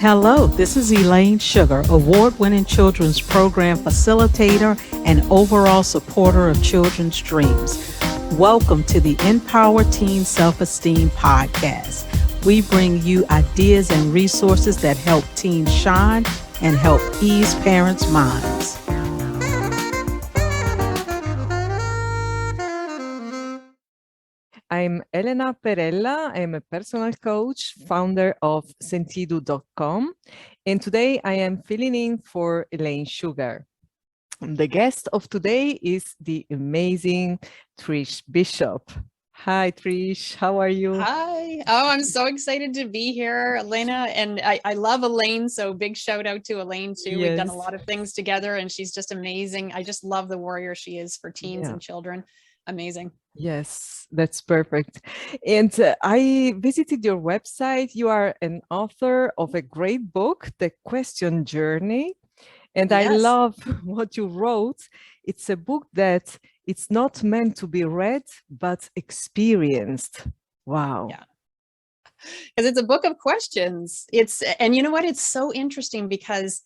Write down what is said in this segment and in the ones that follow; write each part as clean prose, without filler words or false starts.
Hello, this is Elaine Sugar, award-winning children's program facilitator and overall supporter of children's dreams. Welcome to the Empower Teen Self-Esteem podcast. We bring you ideas and resources that help teens shine and help ease parents' minds. I'm Elena Perella. I'm a personal coach, founder of Sentido.com. And today I am filling in for Elaine Sugar. The guest of today is the amazing Trish Bishop. Hi, Trish. How are you? Hi. Oh, I'm so excited to be here, Elena. And I love Elaine. So big shout out to Elaine too. We've done a lot of things together and she's just amazing. I just love the warrior she is for teens and children. Amazing. Yes, that's perfect. And I visited your website. You are an author of a great book, The Question Journey. And I love what you wrote. It's a book that it's not meant to be read, but experienced. Wow. Yeah. Because it's a book of questions. And you know what? It's so interesting because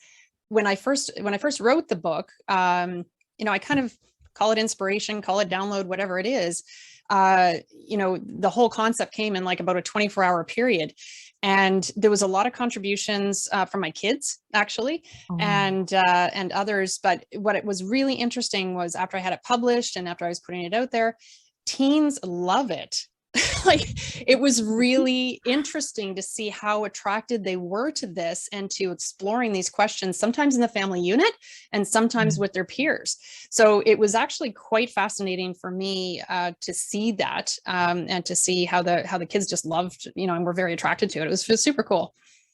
when I first wrote the book, I kind of call it inspiration, call it download, whatever it is. The whole concept came in like about a 24-hour period. And there was a lot of contributions from my kids, actually, and others. But what it was really interesting was after I had it published and after I was putting it out there, teens love it. It was really interesting to see how attracted they were to this and to exploring these questions, sometimes in the family unit and sometimes with their peers. So it was actually quite fascinating for me to see that and to see how the kids just loved, and were very attracted to it. It was just super cool.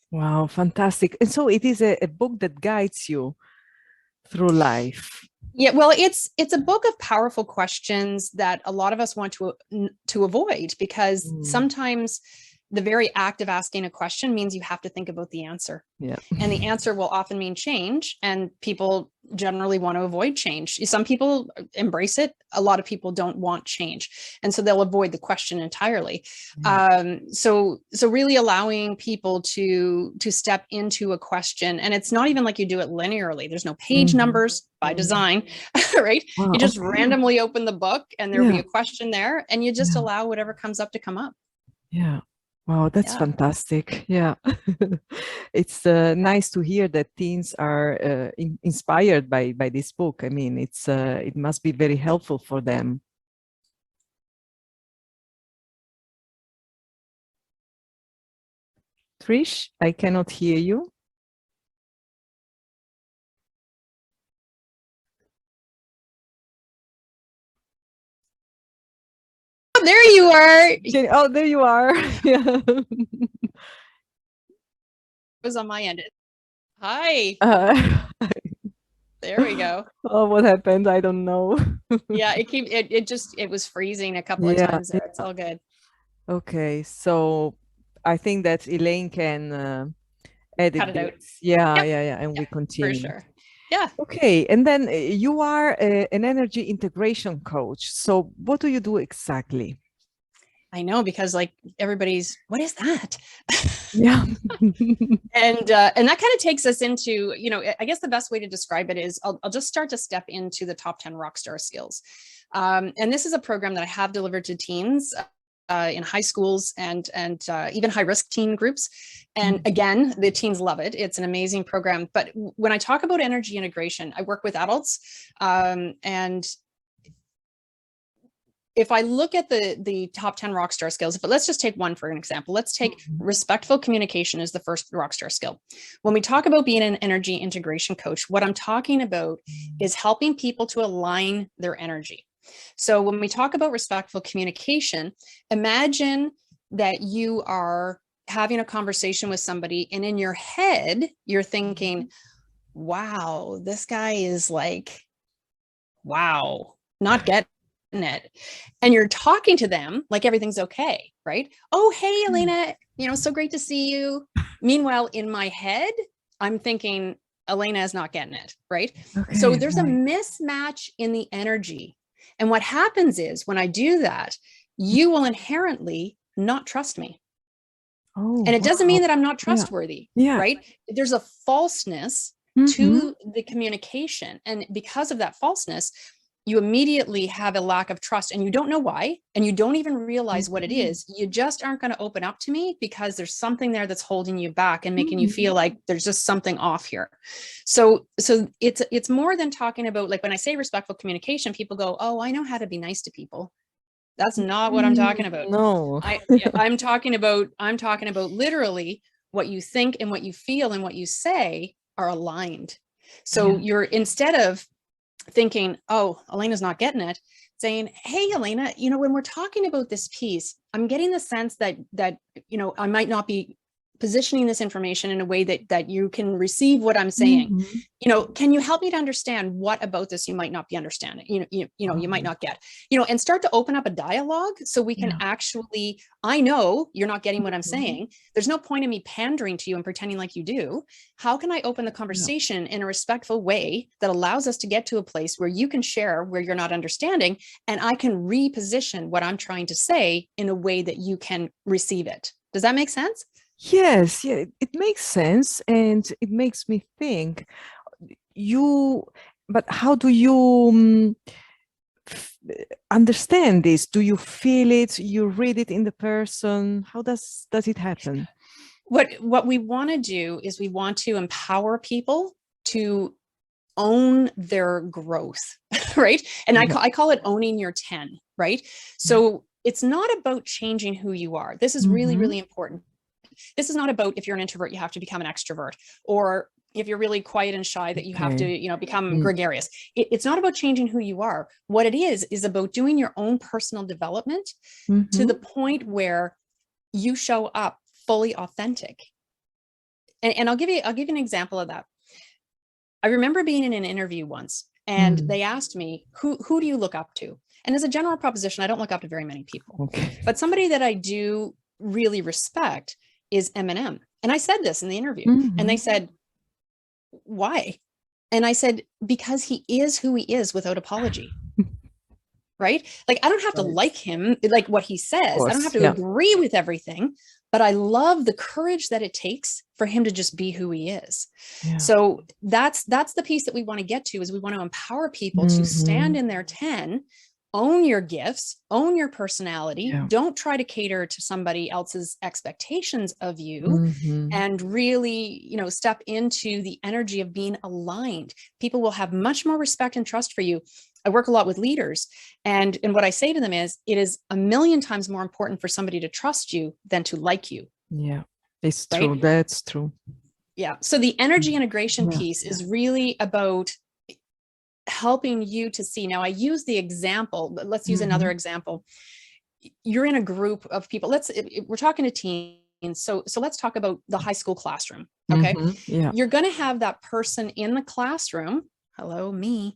Wow, fantastic. And so it is a book that guides you through life. Yeah, well, it's a book of powerful questions that a lot of us want to avoid, because sometimes the very act of asking a question means you have to think about the answer. Yeah. And the answer will often mean change, and people generally want to avoid change. Some people embrace it. A lot of people don't want change. And so they'll avoid the question entirely. So really allowing people to step into a question, and it's not even like you do it linearly. There's no page numbers by design, right? Wow, you just randomly open the book and there'll be a question there, and you just allow whatever comes up to come up. Yeah. Wow, that's fantastic. Yeah. It's nice to hear that teens are inspired by this book. I mean, it must be very helpful for them. Trish, I cannot hear you. Oh, there you are. Oh, there you are. Yeah. It was on my end. Hi. There we go. Oh, what happened? I don't know. Yeah, it was freezing a couple of times there. It's all good. Okay, so I think that Elaine can edit Cut it out. Yeah, and we continue. For sure. Yeah. Okay, and then you are an energy integration coach. So what do you do exactly? I know, because like everybody's, what is that? Yeah. And that kind of takes us into, I guess the best way to describe it is I'll just start to step into the top 10 rock star skills. And this is a program that I have delivered to teens in high schools and even high risk teen groups. And again, the teens love it. It's an amazing program. But when I talk about energy integration, I work with adults. And if I look at the top 10 rock star skills, but let's just take one for an example. Let's take respectful communication as the first rock star skill. When we talk about being an energy integration coach, what I'm talking about is helping people to align their energy. So when we talk about respectful communication, imagine that you are having a conversation with somebody and in your head, you're thinking, wow, this guy is like, wow, not getting it. And you're talking to them like everything's okay, right? Oh, hey, Elena, so great to see you. Meanwhile, in my head, I'm thinking, Elena is not getting it, right? Okay, so there's a mismatch in the energy. And what happens is when I do that, you will inherently not trust me. Oh, And it doesn't wow. mean that I'm not trustworthy, Yeah. right? There's a falseness to the communication. And because of that falseness, you immediately have a lack of trust and you don't know why, and you don't even realize what it is. You just aren't going to open up to me because there's something there that's holding you back and making you feel like there's just something off here. So it's more than talking about, like, when I say respectful communication, people go, oh, I know how to be nice to people. That's not what I'm talking about. No. I'm talking about literally what you think and what you feel and what you say are aligned. So you're, instead of thinking, oh, Elena's not getting it, saying, hey, Elena, when we're talking about this piece, I'm getting the sense that I might not be positioning this information in a way that you can receive what I'm saying. Can you help me to understand what about this you might not be understanding, you might not get, and start to open up a dialogue so we can actually, I know you're not getting what I'm saying. There's no point in me pandering to you and pretending like you do. How can I open the conversation in a respectful way that allows us to get to a place where you can share where you're not understanding, and I can reposition what I'm trying to say in a way that you can receive it? Does that make sense? Yes, yeah, it makes sense, and it makes me think. But how do you understand this? Do you feel it? You read it in the person? How does it happen? What we want to do is we want to empower people to own their growth, right? And I call it owning your 10, right? So it's not about changing who you are. This is really, really important. This is not about, if you're an introvert, you have to become an extrovert, or if you're really quiet and shy, that you have to, become gregarious. It's not about changing who you are. What it is about doing your own personal development to the point where you show up fully authentic. And I'll give you an example of that. I remember being in an interview once, and they asked me, who do you look up to? And as a general proposition, I don't look up to very many people, but somebody that I do really respect is Eminem. And I said this in the interview, and they said, why? And I said, because he is who he is without apology. Right? Like, I don't have to like him, like what he says. I don't have to agree with everything, but I love the courage that it takes for him to just be who he is. So that's the piece that we want to get to, is we want to empower people to stand in their 10, own your gifts, own your personality. Don't try to cater to somebody else's expectations of you, and really, step into the energy of being aligned. People will have much more respect and trust for you. I work a lot with leaders, and what I say to them is, it is a million times more important for somebody to trust you than to like you. Yeah, it's true. That's true. Yeah. So the energy integration piece is really about helping you to see. Now, I use the example, but let's use another example. You're in a group of people. We're talking to teens. So let's talk about the high school classroom. Okay. You're going to have that person in the classroom. Hello, me,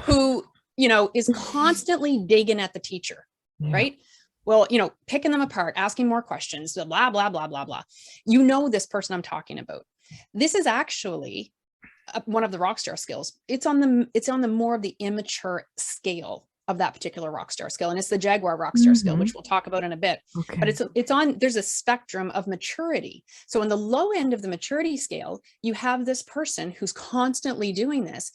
who, is constantly digging at the teacher, right? Well, picking them apart, asking more questions, blah, blah, blah, blah, blah. This person I'm talking about. This is actually one of the rock star skills. It's on the more of the immature scale of that particular rock star skill. And it's the Jaguar rock star skill, which we'll talk about in a bit. But there's a spectrum of maturity. So in the low end of the maturity scale, you have this person who's constantly doing this.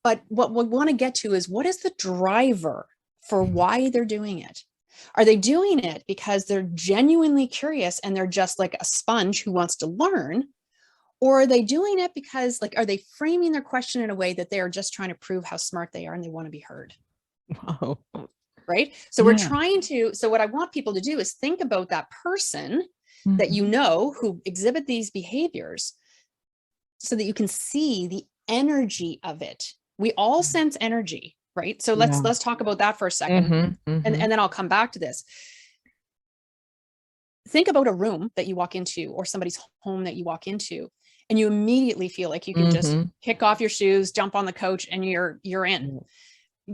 But what we want to get to is, what is the driver for why they're doing it? Are they doing it because they're genuinely curious and they're just like a sponge who wants to learn? Or are they doing it because, are they framing their question in a way that they are just trying to prove how smart they are and they want to be heard? Wow. Right? So what I want people to do is think about that person that who exhibit these behaviors, so that you can see the energy of it. We all sense energy, right? So let's talk about that for a second. And then I'll come back to this. Think about a room that you walk into, or somebody's home that you walk into, and you immediately feel like you can just kick off your shoes, jump on the couch, and you're in.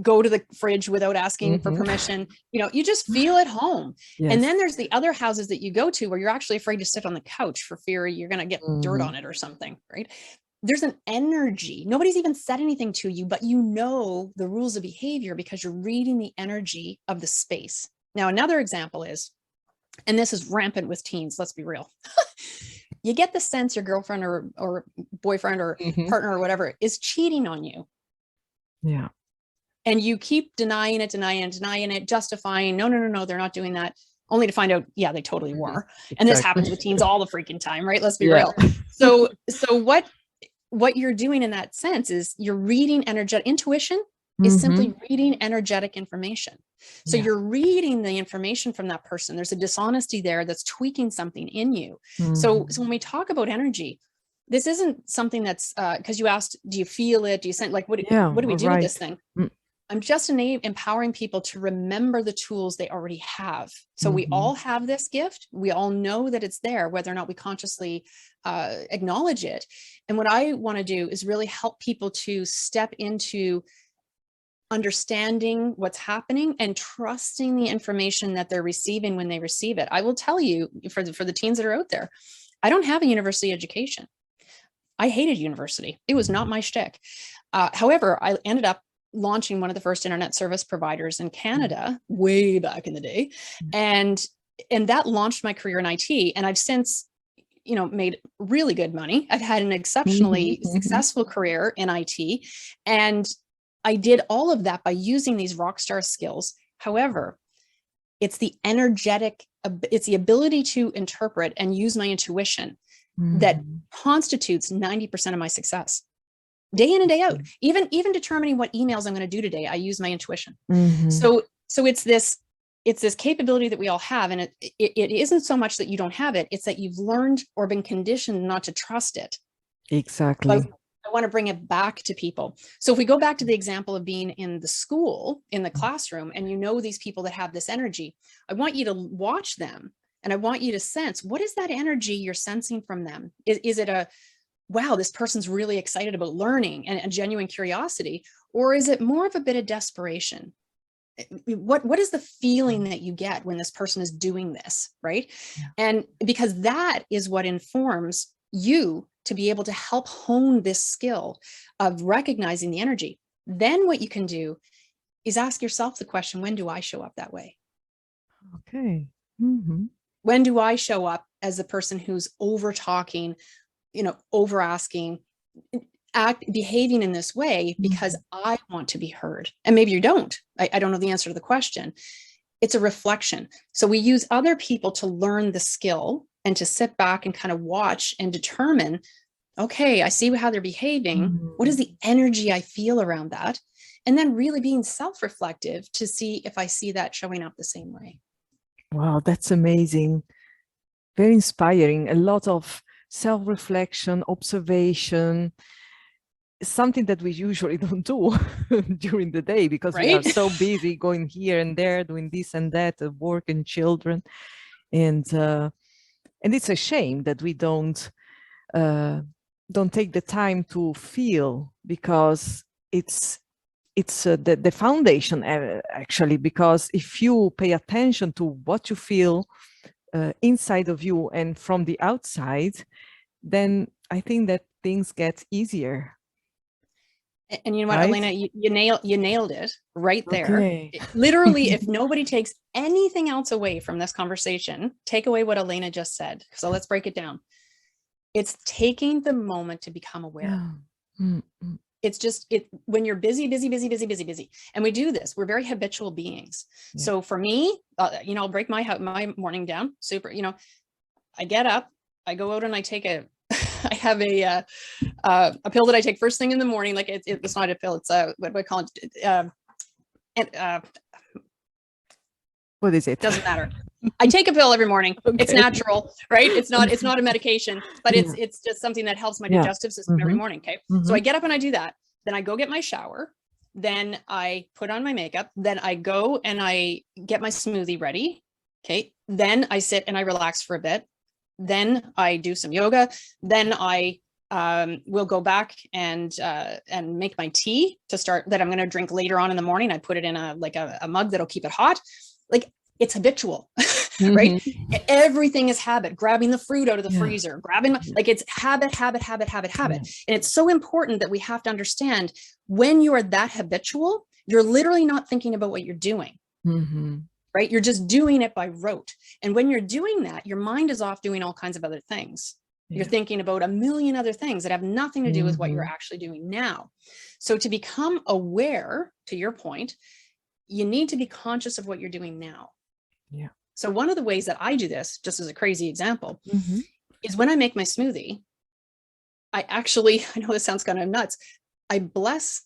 Go to the fridge without asking for permission. You just feel at home. And then there's the other houses that you go to where you're actually afraid to sit on the couch for fear you're going to get dirt on it or something, right? There's an energy. Nobody's even said anything to you, but the rules of behavior because you're reading the energy of the space. Now, another example is, and this is rampant with teens, let's be real. You get the sense your girlfriend or boyfriend or partner or whatever is cheating on you. Yeah. And you keep denying it, justifying, no, they're not doing that, only to find out, yeah, they totally were. Exactly. And this happens with teens all the freaking time, right? Let's be real. So what you're doing in that sense is you're reading energetic intuition is simply reading energetic information. So you're reading the information from that person. There's a dishonesty there that's tweaking something in you. So when we talk about energy, this isn't something that's because you asked, do you feel it? Do you sense, like, what do we do with this thing? I'm just empowering people to remember the tools they already have. So we all have this gift. We all know that it's there, whether or not we consciously acknowledge it. And what I want to do is really help people to step into understanding what's happening and trusting the information that they're receiving when they receive it. I will tell you, for the teens that are out there, I don't have a university education. I hated university. It was not my shtick. However, I ended up launching one of the first internet service providers in Canada way back in the day. And that launched my career in IT. And I've since, made really good money. I've had an exceptionally successful career in IT. And I did all of that by using these rock star skills. However, it's the ability to interpret and use my intuition that constitutes 90% of my success. Day in and day out, even determining what emails I'm going to do today, I use my intuition. So it's this capability that we all have. And it isn't so much that you don't have it. It's that you've learned or been conditioned not to trust it. Exactly. But I want to bring it back to people. So if we go back to the example of being in the school, in the classroom, and these people that have this energy, I want you to watch them. And I want you to sense, what is that energy you're sensing from them? Is it a, wow, this person's really excited about learning and a genuine curiosity? Or is it more of a bit of desperation? What is the feeling that you get when this person is doing this, right? Yeah. And because that is what informs you to be able to help hone this skill of recognizing the energy. Then what you can do is ask yourself the question, when do I show up that way? Okay. When do I show up as the person who's over talking, over asking, behaving in this way because I want to be heard? And maybe you don't. I don't know the answer to the question. It's a reflection. So we use other people to learn the skill and to sit back and kind of watch and determine, okay, I see how they're behaving. What is the energy I feel around that? And then really being self-reflective to see if I see that showing up the same way. Wow, that's amazing. Very inspiring. A lot of self-reflection, observation, something that we usually don't do during the day because we are so busy going here and there, doing this and that, work and children. And it's a shame that we don't take the time to feel, because it's the foundation, actually, because if you pay attention to what you feel inside of you and from the outside, then I think that things get easier. And you know what, right? Elena, you nailed it right there. Okay. Literally, if nobody takes anything else away from this conversation, take away what Elena just said. So let's break it down. It's taking the moment to become aware. It's just when you're busy, and we do this, we're very habitual beings. Yeah. So for me, I'll break my morning down super. I get up, I go out and I take I have a pill that I take first thing in the morning. Like it's not a pill. It's what do I call it? What is it? Doesn't matter. I take a pill every morning. Okay. It's natural, right? It's not a medication, but it's just something that helps my digestive system every morning. Okay. So I get up and I do that. Then I go get my shower. Then I put on my makeup. Then I go and I get my smoothie ready. Okay. Then I sit and I relax for a bit. Then I do some yoga. Then I will go back and make my tea to start that I'm going to drink later on in the morning. I put it in a mug that'll keep it hot. Like it's habitual, right? Everything is habit. Grabbing the fruit out of the freezer, it's habit. And it's so important that we have to understand when you are that habitual, you're literally not thinking about what you're doing. right? You're just doing it by rote. And when you're doing that, your mind is off doing all kinds of other things. You're thinking about a million other things that have nothing to do with what you're actually doing now. So to become aware, to your point, you need to be conscious of what you're doing now. Yeah. So one of the ways that I do this, just as a crazy example, is when I make my smoothie, I know this sounds kind of nuts, I bless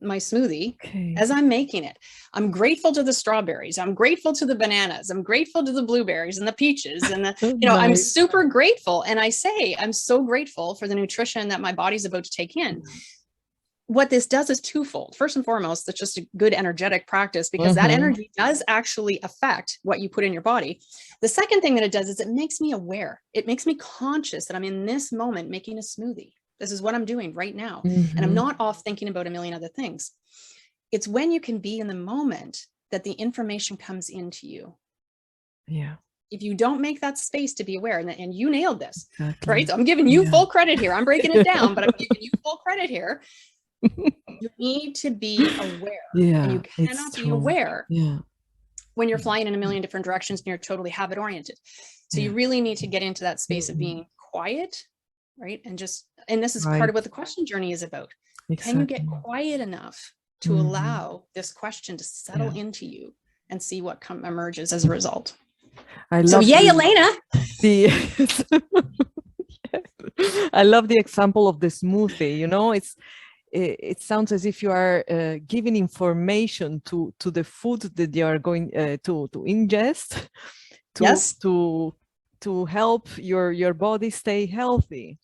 my smoothie as I'm making it. I'm grateful to the strawberries. I'm grateful to the bananas. I'm grateful to the blueberries and the peaches and the, I'm super grateful. And I say, I'm so grateful for the nutrition that my body's about to take in. What this does is twofold. First and foremost, that's just a good energetic practice, because that energy does actually affect what you put in your body. The second thing that it does is it makes me aware. It makes me conscious that I'm in this moment making a smoothie. This is what I'm doing right now. And I'm not off thinking about a million other things. It's when you can be in the moment that the information comes into you. Yeah. If you don't make that space to be aware, and you nailed this, right? So I'm giving you full credit here. I'm breaking it down, but I'm giving you full credit here. You need to be aware. And you cannot be aware when you're flying in a million different directions and you're totally habit oriented. So you really need to get into that space of being quiet, right? And this is part of what the question journey is about. Can you get quiet enough to allow this question to settle into you and see what emerges as a result? Yay, Elena! I love the example of the smoothie. It sounds as if you are giving information to the food that you are going to ingest to help your body stay healthy.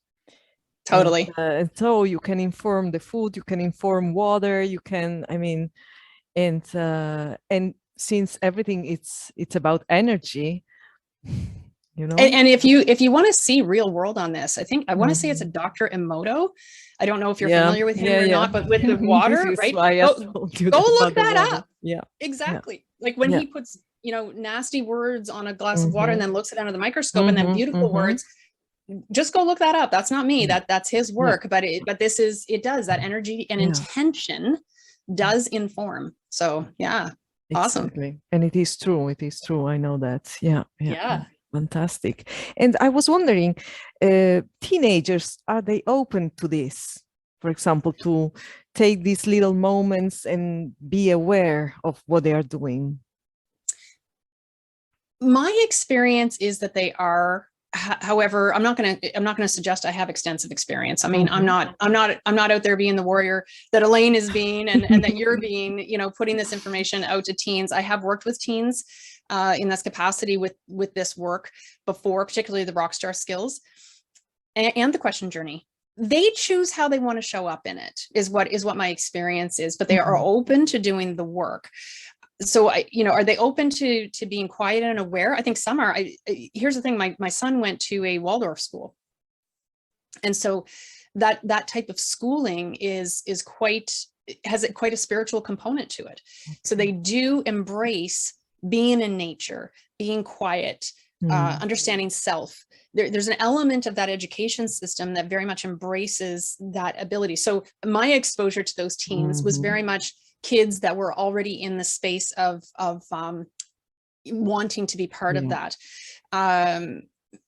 Totally. And so you can inform the food, you can inform water, you can, and since everything it's about energy, And if you want to see real world on this, I want to say it's a Dr. Emoto. I don't know if you're familiar with him or not, but with the water, right? Go look that up. Yeah, exactly. Like when he puts, nasty words on a glass of water and then looks it under the microscope and then beautiful words. Just go look that up. That's not me. That's his work. But it does that energy and intention does inform. So awesome. Exactly. And it is true. I know that. Yeah. Fantastic. And I was wondering, teenagers, are they open to this? For example, to take these little moments and be aware of what they are doing? My experience is that they are. However, I'm not going to suggest I have extensive experience. I mean, I'm not out there being the warrior that Elaine is being, and that you're being, putting this information out to teens. I have worked with teens in this capacity with this work before, particularly the rockstar skills and the question journey. They choose how they want to show up in it, is what my experience is, but they are open to doing the work. So are they open to being quiet and aware? I think some are. Here's the thing. My son went to a Waldorf school. And so that type of schooling has quite a spiritual component to it. So they do embrace being in nature, being quiet, understanding self. There's an element of that education system that very much embraces that ability. So my exposure to those teens was very much kids that were already in the space of wanting to be part of that.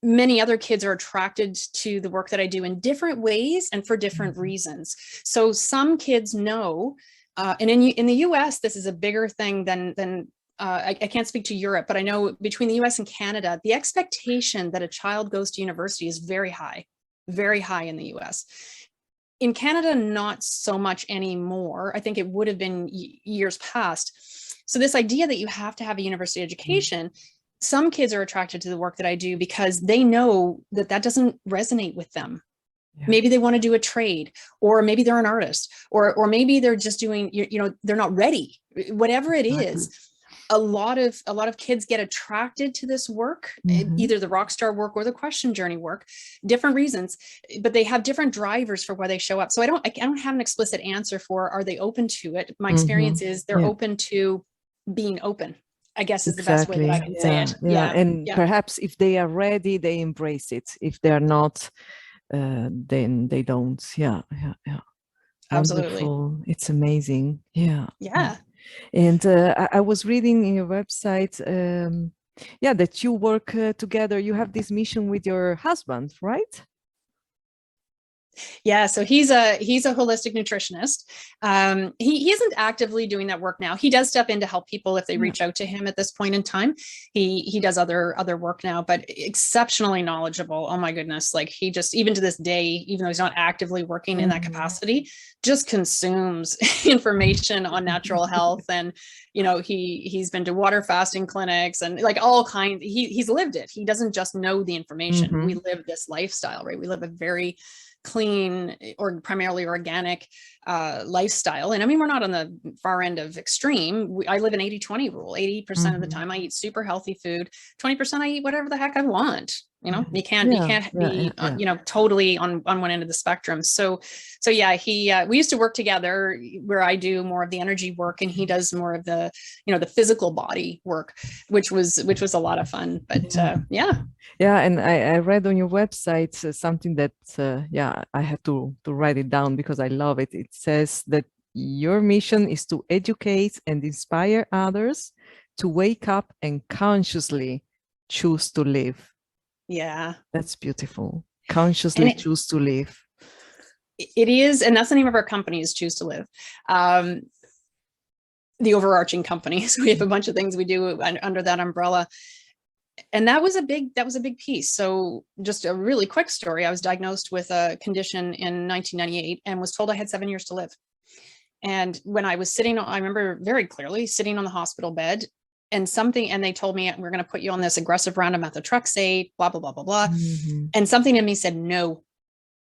Many other kids are attracted to the work that I do in different ways and for different reasons. So some kids know, and in the US, this is a bigger thing than I can't speak to Europe, but I know between the US and Canada, the expectation that a child goes to university is very high in the US. In Canada, not so much anymore. I think it would have been years past. So this idea that you have to have a university education, some kids are attracted to the work that I do because they know that doesn't resonate with them. Yeah. Maybe they want to do a trade, or maybe they're an artist, or maybe they're just doing, they're not ready, whatever it is. A lot of kids get attracted to this work, either the rockstar work or the question journey work, different reasons, but they have different drivers for why they show up. So I don't have an explicit answer for, are they open to it? My experience is they're open to being open, I guess, is the best way that I can say it. And perhaps if they are ready, they embrace it. If they're not, then they don't. Yeah. Absolutely. Wonderful. It's amazing. Yeah. And I was reading in your website, yeah, that you work together. You have this mission with your husband, right? Yeah, so he's a holistic nutritionist. He isn't actively doing that work now. He does step in to help people if they reach out to him at this point in time. He does other work now, but exceptionally knowledgeable. Oh my goodness, like he just, even to this day, even though he's not actively working in that capacity, just consumes information on natural health. And he's been to water fasting clinics and like all kinds. He's lived it. He doesn't just know the information. We live this lifestyle, right? We live a very clean or primarily organic lifestyle. And I mean, we're not on the far end of extreme. I live an 80-20 rule. 80% of the time I eat super healthy food. 20% I eat whatever the heck I want. You can't be totally on one end of the spectrum. So yeah, we used to work together where I do more of the energy work and he does more of the, the physical body work, which was a lot of fun. But yeah, and I read on your website something that I had to write it down because I love it. It says that your mission is to educate and inspire others to wake up and consciously choose to live. Yeah, that's beautiful. Consciously choose to live. It is, and that's the name of our company, is Choose to Live. The overarching company. So we have a bunch of things we do under that umbrella. And that was a big piece. So just a really quick story. I was diagnosed with a condition in 1998 and was told I had 7 years to live. And when I was I remember very clearly sitting on the hospital bed and they told me, we're going to put you on this aggressive round of methotrexate, blah, blah, blah, blah, blah. And something in me said, no,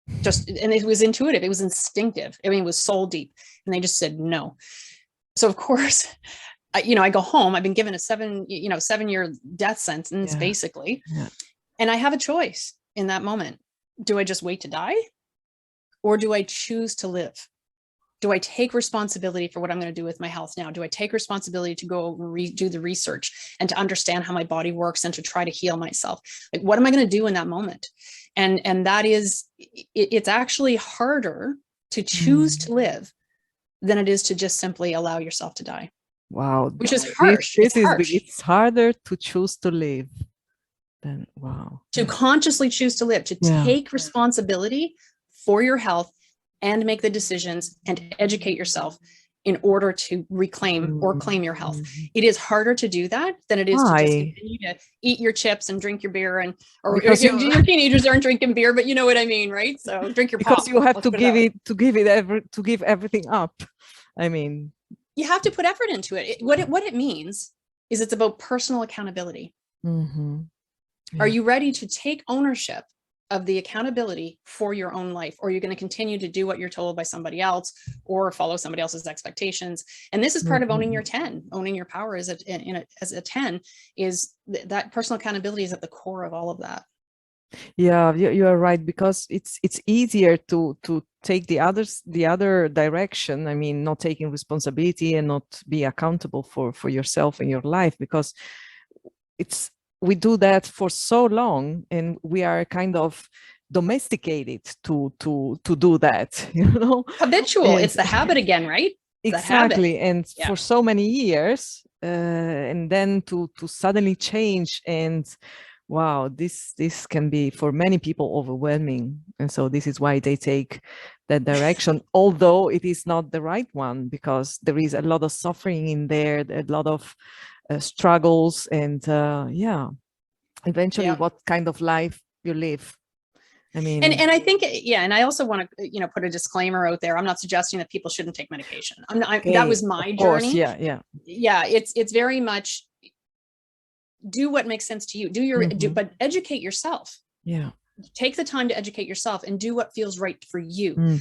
and it was intuitive. It was instinctive. I mean, it was soul deep. And they just said, no. So of course, I go home, I've been given a 7-year death sentence, basically. Yeah. And I have a choice in that moment. Do I just wait to die? Or do I choose to live? Do I take responsibility for what I'm going to do with my health now? Do I take responsibility to go do the research and to understand how my body works and to try to heal myself? Like, what am I going to do in that moment? And that is, it's actually harder to choose to live than it is to just simply allow yourself to die. Wow. Which is harsh. It's harder to choose to live than, wow. To consciously choose to live, to take responsibility for your health and make the decisions and educate yourself in order to reclaim or claim your health. It is harder to do that than it is to just continue to eat your chips and drink your beer or your teenagers aren't drinking beer, but you know what I mean, right? So drink your pop. Because you have to give everything up. I mean, you have to put effort into it. What it means is it's about personal accountability. Are you ready to take ownership of the accountability for your own life, or you're going to continue to do what you're told by somebody else or follow somebody else's expectations? And this is part of owning your 10, owning your power as a 10, is that personal accountability is at the core of all of that. Yeah, you are right, because it's easier to take the other direction. I mean, not taking responsibility and not be accountable for yourself and your life, because we do that for so long and we are kind of domesticated to do that, habitual. It's the habit again, right? Exactly. And for so many years, and then to suddenly change, and wow, this can be for many people overwhelming. And so this is why they take that direction, although it is not the right one, because there is a lot of suffering in there, a lot of struggles, and eventually what kind of life you live. I mean, and I think, and I also want to, put a disclaimer out there. I'm not suggesting that people shouldn't take medication. That was my journey. Yeah. It's very much do what makes sense to you. But educate yourself. Yeah. Take the time to educate yourself and do what feels right for you,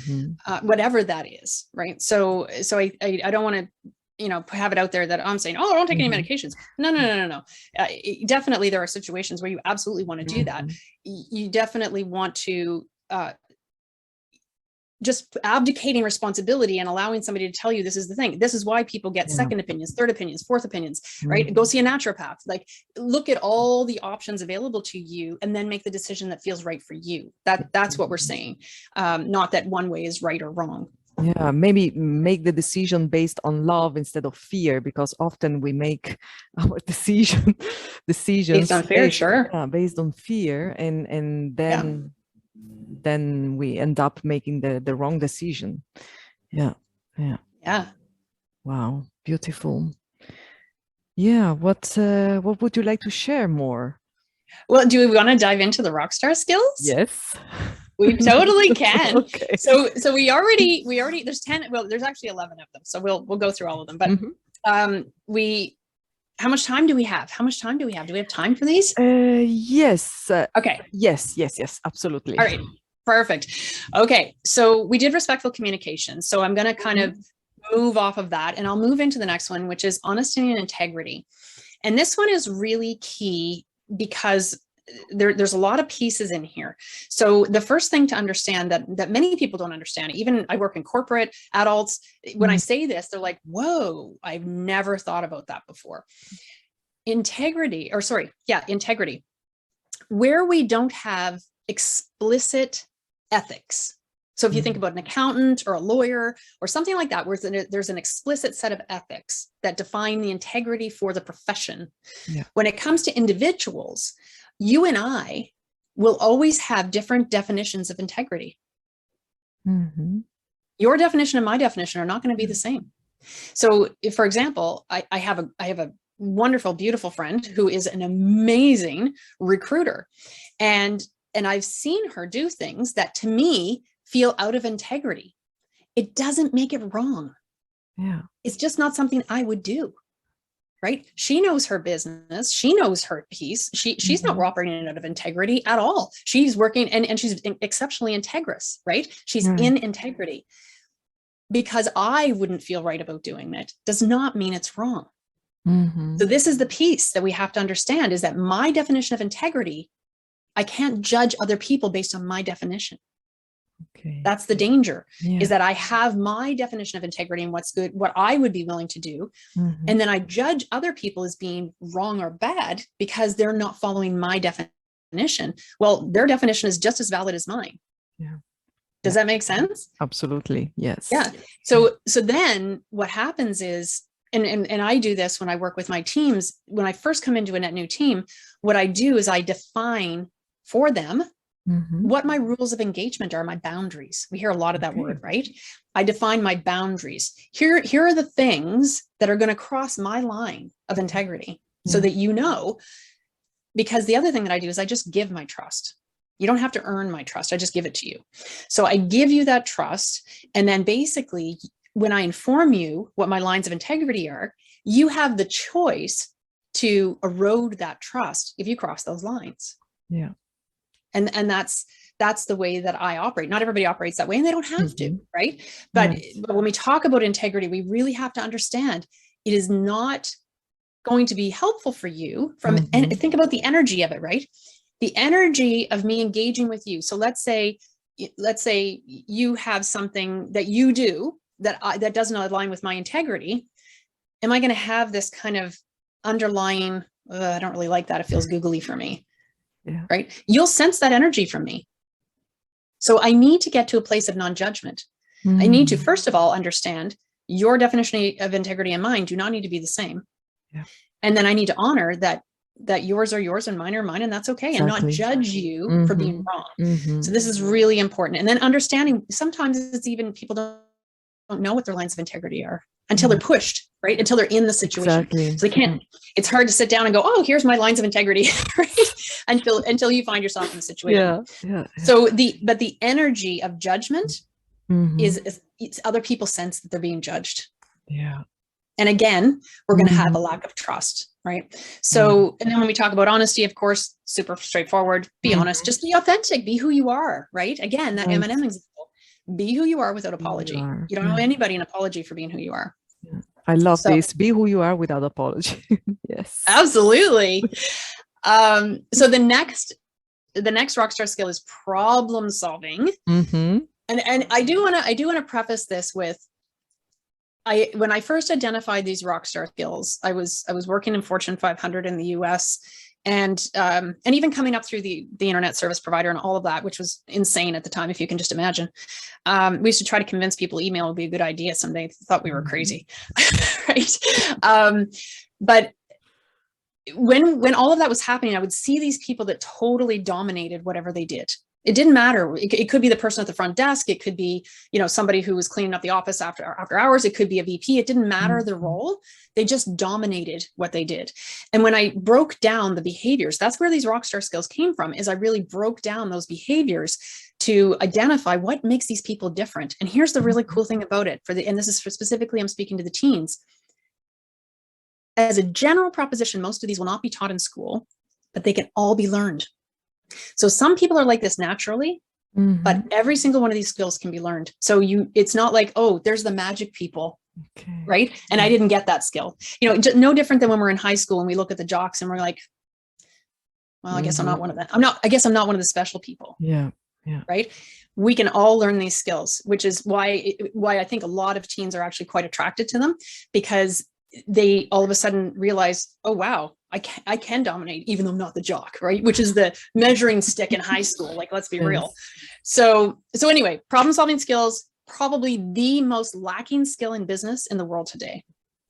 whatever that is. Right. So I don't want to, have it out there that I'm saying, oh, don't take any medications. No. Definitely there are situations where you absolutely want to do that. You definitely want to just abdicating responsibility and allowing somebody to tell you this is the thing. This is why people get second opinions, third opinions, fourth opinions, right? Go see a naturopath. Like, look at all the options available to you and then make the decision that feels right for you. That's what we're saying. Not that one way is right or wrong. Yeah, maybe make the decision based on love instead of fear, because often we make our decisions Based on fear, sure. based on fear, and then we end up making the wrong decision. Yeah. Wow, beautiful. Yeah, what would you like to share more? Well, do we want to dive into the rockstar skills? Yes. We totally can. Okay. So we already there's 10, well, there's actually 11 of them. So we'll go through all of them. But how much time do we have? How much time do we have? Do we have time for these? Yes. Okay. Yes, absolutely. All right. Perfect. Okay. So we did respectful communication. So I'm going to kind of move off of that, and I'll move into the next one, which is honesty and integrity. And this one is really key because there's a lot of pieces in here. So the first thing to understand that many people don't understand, even I work in corporate adults, when I say this, they're like, whoa, I've never thought about that before. Integrity. Where we don't have explicit ethics. So if you think about an accountant or a lawyer or something like that, where there's an explicit set of ethics that define the integrity for the profession. Yeah. When it comes to individuals, you and I will always have different definitions of integrity. Your definition and my definition are not going to be the same. So if, for example, I have a wonderful, beautiful friend who is an amazing recruiter. And I've seen her do things that to me feel out of integrity. It doesn't make it wrong. Yeah. It's just not something I would do. Right? She knows her business. She knows her piece. She's not operating out of integrity at all. She's working and she's exceptionally integrous, right? She's in integrity. Because I wouldn't feel right about doing it does not mean it's wrong. So this is the piece that we have to understand, is that my definition of integrity, I can't judge other people based on my definition. Okay. That's the danger, is that I have my definition of integrity and what's good, what I would be willing to do. And then I judge other people as being wrong or bad because they're not following my definition. Well, their definition is just as valid as mine. Yeah. Does that make sense? Absolutely. Yes. Yeah. So then what happens is, and I do this when I work with my teams, when I first come into a net new team, what I do is I define for them what my rules of engagement are, my boundaries. We hear a lot of that word, right? I define my boundaries. Here are the things that are going to cross my line of integrity so that you know, because the other thing that I do is I just give my trust. You don't have to earn my trust. I just give it to you. So I give you that trust. And then basically, when I inform you what my lines of integrity are, you have the choice to erode that trust if you cross those lines. Yeah. And that's the way that I operate. Not everybody operates that way, and they don't have to, right? But when we talk about integrity, we really have to understand it is not going to be helpful for you and think about the energy of it, right? The energy of me engaging with you. So let's say you have something that you do that does not align with my integrity. Am I going to have this kind of underlying, I don't really like that, it feels googly for me. Yeah. Right? You'll sense that energy from me. So I need to get to a place of non-judgment. I need to, first of all, understand your definition of integrity and mine do not need to be the same. Yeah. And then I need to honor that yours are yours and mine are mine, and that's okay. Exactly. And not judge you for being wrong. So this is really important. And then understanding, sometimes it's even people don't know what their lines of integrity are until they're pushed, right? Until they're in the situation. Exactly. So they can't, it's hard to sit down and go, oh, here's my lines of integrity, right? Until you find yourself in the situation. Yeah. So the energy of judgment is other people sense that they're being judged. Yeah. And again, we're going to have a lack of trust, right? So, and then when we talk about honesty, of course, super straightforward, be honest, just be authentic, be who you are, right? Again, that M&M example, be who you are without apology. You don't owe anybody an apology for being who you are. Yeah. I love this. Be who you are without apology. Yes. Absolutely. So the next rockstar skill is problem solving. And I do want to preface this with, when I first identified these rockstar skills, I was working in Fortune 500 in the US, And even coming up through the internet service provider and all of that, which was insane at the time, if you can just imagine. We used to try to convince people email would be a good idea someday. They thought we were crazy, right? But when all of that was happening, I would see these people that totally dominated whatever they did. It didn't matter. It could be the person at the front desk. It could be, somebody who was cleaning up the office after hours. It could be a VP. It didn't matter the role. They just dominated what they did. And when I broke down the behaviors, that's where these rockstar skills came from, is I really broke down those behaviors to identify what makes these people different. And here's the really cool thing about it and this is specifically, I'm speaking to the teens. As a general proposition, most of these will not be taught in school, but they can all be learned. So some people are like this naturally, but every single one of these skills can be learned. So it's not like, oh, there's the magic people, right? And I didn't get that skill. No different than when we're in high school and we look at the jocks and we're like, well, I guess I'm not one of them. I guess I'm not one of the special people. Yeah. Right. We can all learn these skills, which is why I think a lot of teens are actually quite attracted to them, because they all of a sudden realize, oh, wow, I can dominate, even though I'm not the jock, right? Which is the measuring stick in high school. Like, let's be real. So anyway, problem solving skills, probably the most lacking skill in business in the world today.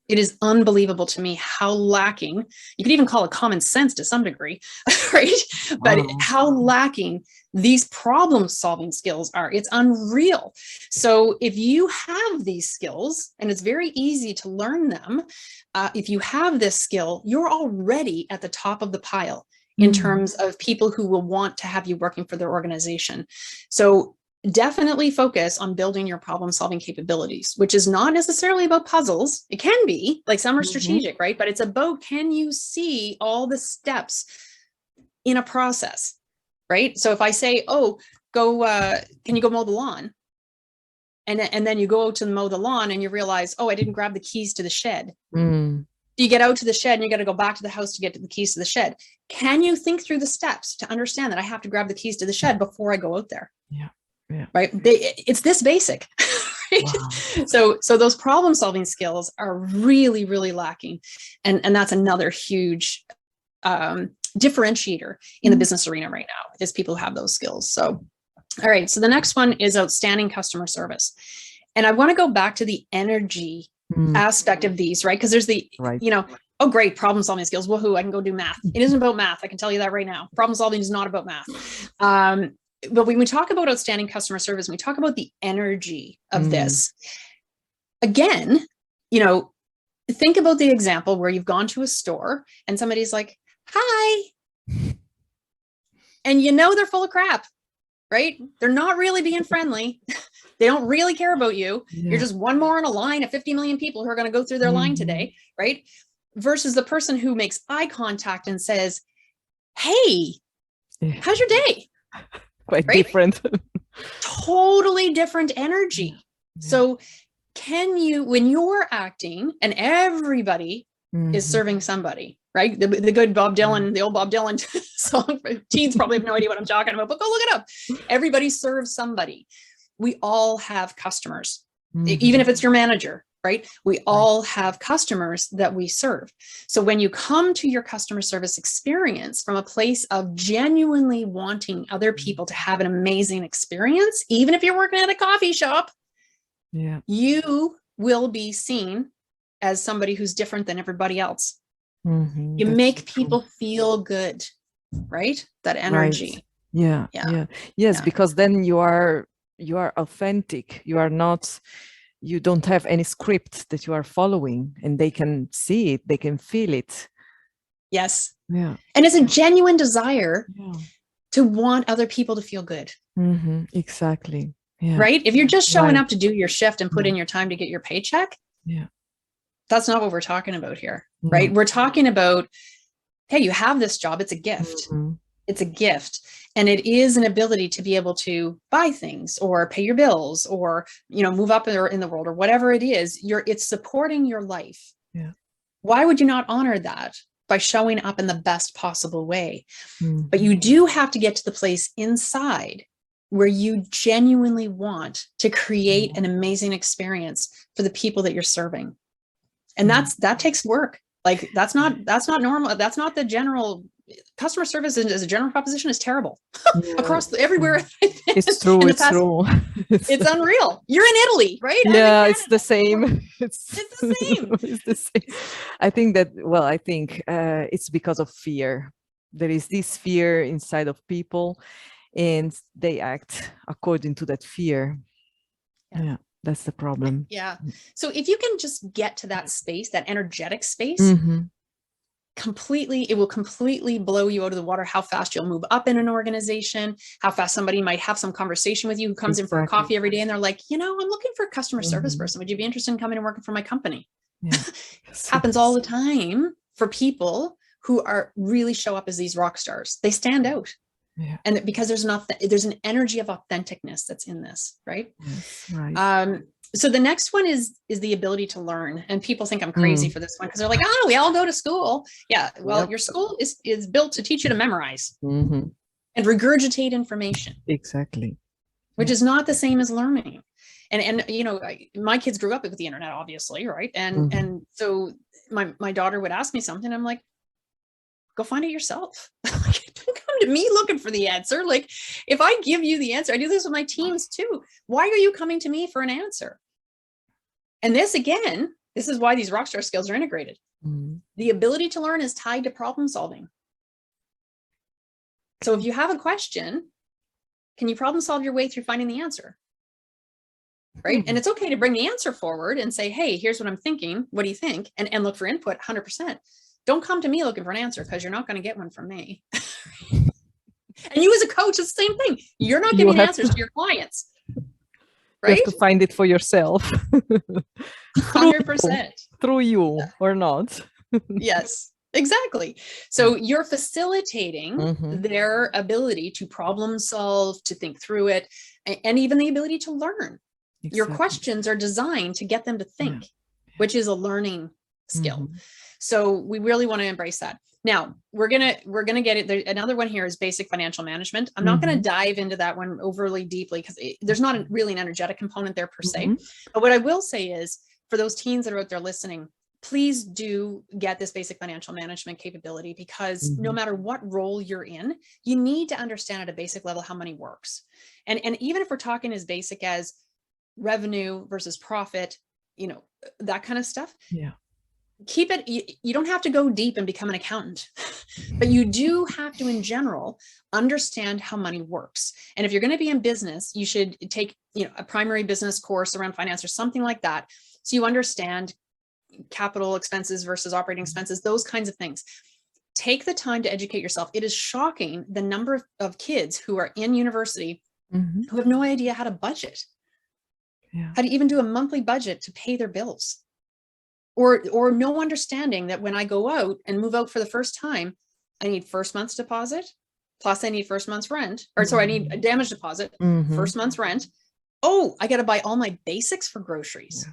It is unbelievable to me how lacking, you could even call it common sense to some degree, right? But how lacking these problem solving skills are. It's unreal. So if you have these skills, and it's very easy to learn them, if you have this skill, you're already at the top of the pile in terms of people who will want to have you working for their organization. So definitely focus on building your problem solving capabilities, which is not necessarily about puzzles. It can be, like, some are strategic, right? But it's about, can you see all the steps in a process, right? So if I say, oh, can you go mow the lawn? And then you go out to mow the lawn and you realize, oh, I didn't grab the keys to the shed. You get out to the shed and you got to go back to the house to get to the keys to the shed. Can you think through the steps to understand that I have to grab the keys to the shed before I go out there? Yeah. Right. It's this basic. Right? Wow. So those problem solving skills are really, really lacking. And that's another huge differentiator in the business arena right now, is people who have those skills. So, all right. So the next one is outstanding customer service. And I want to go back to the energy aspect of these, right? Because there's oh, great, problem solving skills. Woohoo, I can go do math. It isn't about math. I can tell you that right now. Problem solving is not about math. But when we talk about outstanding customer service, we talk about the energy of this. Again, think about the example where you've gone to a store and somebody's like, hi. And they're full of crap, right? They're not really being friendly. They don't really care about you. Yeah. You're just one more in a line of 50 million people who are going to go through their line today, right? Versus the person who makes eye contact and says, hey, how's your day? Quite different. Totally different energy. Yeah. So when you're acting and everybody is serving somebody, right? The good Bob Dylan, the old Bob Dylan song, teens probably have no idea what I'm talking about, but go look it up. Everybody serves somebody. We all have customers, even if it's your manager, right? We all have customers that we serve. So when you come to your customer service experience from a place of genuinely wanting other people to have an amazing experience, even if you're working at a coffee shop, you will be seen as somebody who's different than everybody else. You make people feel good, right? That energy. Right. Yes, because then you are authentic. You don't have any script that you are following, and they can see it, they can feel it. Yes. Yeah. And it's a genuine desire to want other people to feel good. Exactly. Yeah. Right? If you're just showing up to do your shift and put in your time to get your paycheck, that's not what we're talking about here, right? We're talking about, hey, you have this job. It's a gift. It's a gift. And it is an ability to be able to buy things or pay your bills or, move up in the world or whatever it is. It's supporting your life. Yeah. Why would you not honor that by showing up in the best possible way? But you do have to get to the place inside where you genuinely want to create an amazing experience for the people that you're serving. And that takes work. Like that's not normal. That's not the general customer service as a general proposition is terrible across everywhere. It's true. It's true. It's unreal. You're in Italy, right? Yeah, it's the same. It's the same. It's the same. I think that, well, I think it's because of fear. There is this fear inside of people, and they act according to that fear. Yeah, that's the problem. Yeah. So if you can just get to that space, that energetic space, it will completely blow you out of the water how fast you'll move up in an organization, how fast somebody might have some conversation with you who comes in for a coffee every day and they're like, I'm looking for a customer service person. Would you be interested in coming and working for my company? Yeah. Happens all the time for people who really show up as these rock stars. They stand out. Yeah. And because there's an energy of authenticness that's in this, right? Yes, right. So the next one is the ability to learn. And people think I'm crazy for this one because they're like, we all go to school. Yeah. Well, your school is built to teach you to memorize and regurgitate information. Exactly. Which is not the same as learning. And my kids grew up with the internet, obviously, right? And so my daughter would ask me something. I'm like, go find it yourself. Don't come to me looking for the answer. Like, if I give you the answer, I do this with my teams too. Why are you coming to me for an answer? And this is why these rockstar skills are integrated. The ability to learn is tied to problem solving. So if you have a question, can you problem solve your way through finding the answer? Right. And it's okay to bring the answer forward and say, hey, here's what I'm thinking. What do you think? And look for input 100%. Don't come to me looking for an answer because you're not going to get one from me. And you as a coach, it's the same thing. You're not giving answers to your clients. Right? You have to find it for yourself. 100%. Through you or not. Yes, exactly. So you're facilitating their ability to problem solve, to think through it, and even the ability to learn. Exactly. Your questions are designed to get them to think, which is a learning skill. So we really want to embrace that. Now we're gonna get it. Another one here is basic financial management. I'm not going to dive into that one overly deeply because there's not really an energetic component there per se. But what I will say is, for those teens that are out there listening, please do get this basic financial management capability, because no matter what role you're in, you need to understand at a basic level how money works. And even if we're talking as basic as revenue versus profit, that kind of stuff. Yeah. Keep it, you don't have to go deep and become an accountant, but you do have to, in general, understand how money works. And if you're going to be in business, you should take, a primary business course around finance or something like that. So you understand capital expenses versus operating expenses, those kinds of things. Take the time to educate yourself. It is shocking the number of kids who are in university who have no idea how to budget, how to even do a monthly budget to pay their bills. Or no understanding that when I go out and move out for the first time, I need first month's deposit, plus I need first month's rent, I need a damage deposit, first month's rent. Oh, I got to buy all my basics for groceries,